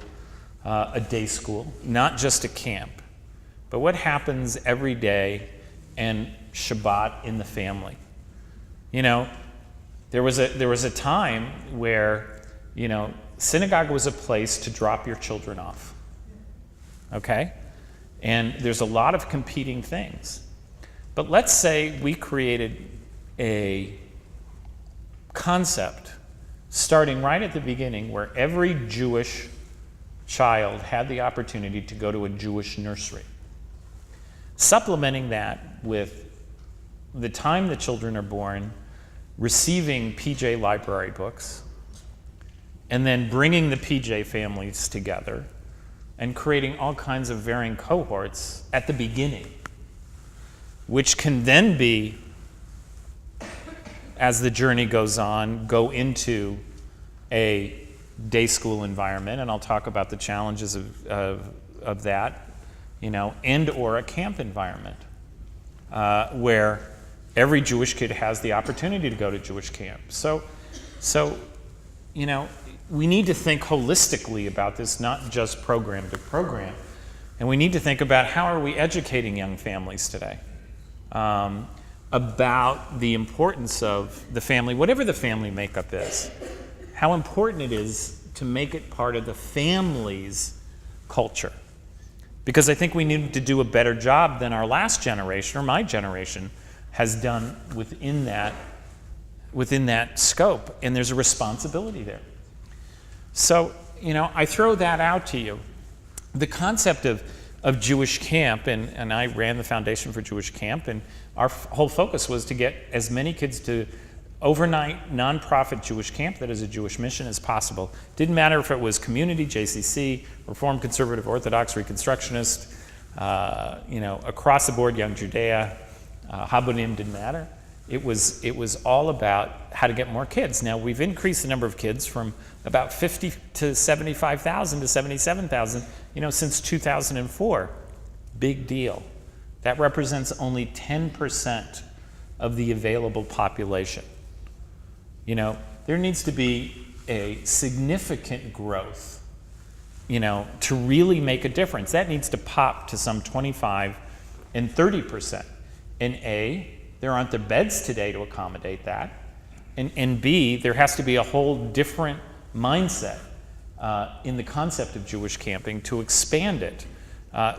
B: a day school, not just a camp, but what happens every day and Shabbat in the family. You know, there was a time where, you know, synagogue was a place to drop your children off. Okay? And there's a lot of competing things. But let's say we created a concept starting right at the beginning where every Jewish child had the opportunity to go to a Jewish nursery. Supplementing that with the time the children are born, receiving PJ library books, and then bringing the PJ families together and creating all kinds of varying cohorts at the beginning, which can then be, as the journey goes on, go into a day school environment, and I'll talk about the challenges of that, you know, and or a camp environment, where every Jewish kid has the opportunity to go to Jewish camp. So, you know, we need to think holistically about this, not just program to program. And we need to think about how are we educating young families today about the importance of the family, whatever the family makeup is, how important it is to make it part of the family's culture. Because I think we need to do a better job than our last generation, or my generation, has done within that scope, and there's a responsibility there. So, you know, I throw that out to you. The concept of Jewish camp, and I ran the Foundation for Jewish Camp, and our whole focus was to get as many kids to overnight nonprofit Jewish camp that is a Jewish mission as possible. Didn't matter if it was community, JCC, Reformed, Conservative, Orthodox, Reconstructionist, you know, across the board, Young Judea, Habonim, didn't matter. It was all about how to get more kids. Now, we've increased the number of kids from about 50 to 75,000 to 77,000, you know, since 2004. Big deal. That represents only 10% of the available population. You know, there needs to be a significant growth, you know, to really make a difference. That needs to pop to some 25 and 30%. And A, there aren't the beds today to accommodate that. And B, there has to be a whole different mindset in the concept of Jewish camping to expand it,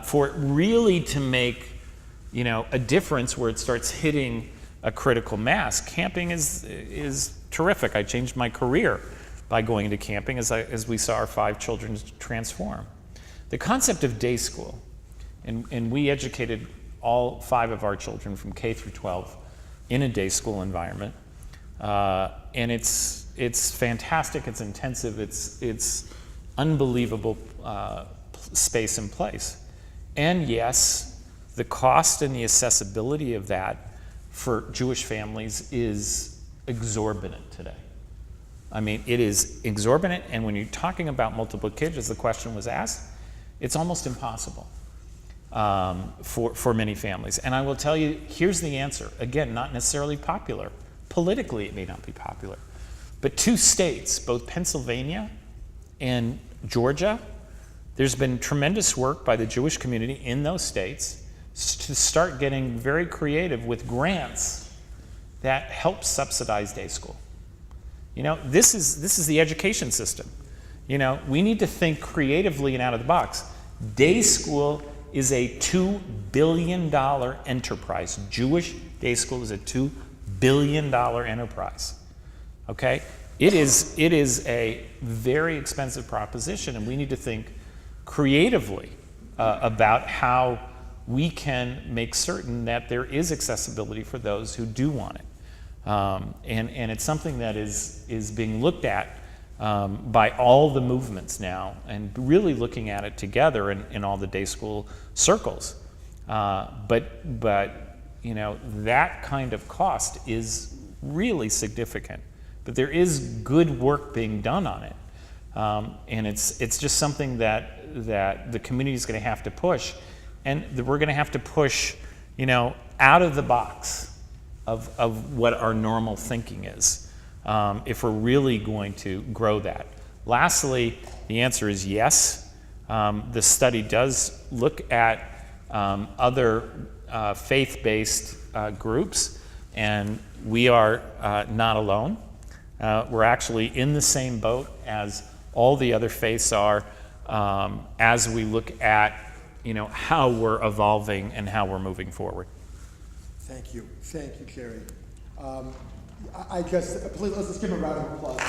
B: for it really to make, you know, a difference where it starts hitting a critical mass. Camping is terrific. I changed my career by going into camping as we saw our 5 children transform. The concept of day school, and we educated all 5 of our children from K through 12 in a day school environment, and it's fantastic. It's intensive. It's unbelievable space and place. And yes, the cost and the accessibility of that for Jewish families is exorbitant today. I mean, it is exorbitant, and when you're talking about multiple kids, as the question was asked, it's almost impossible for many families. And I will tell you, here's the answer. Again, not necessarily popular. Politically, it may not be popular. But 2 states, both Pennsylvania and Georgia, there's been tremendous work by the Jewish community in those states to start getting very creative with grants that help subsidize day school. You know, this is the education system. You know, we need to think creatively and out of the box. Day school is a $2 billion enterprise. Jewish day school is a $2 billion enterprise. Okay? it is a very expensive proposition, and we need to think creatively about how we can make certain that there is accessibility for those who do want it. And it's something that is being looked at by all the movements now, and really looking at it together in all the day school circles. But you know, that kind of cost is really significant. But there is good work being done on it, and it's just something that the community is going to have to push, and that we're going to have to push, you know, out of the box of what our normal thinking is, if we're really going to grow that. Lastly, the answer is yes. The study does look at other faith-based groups, and we are not alone. We're actually in the same boat as all the other faiths are, as we look at, you know, how we're evolving and how we're moving forward.
A: Thank you, Jerry. I guess, please, let's give him a round of applause.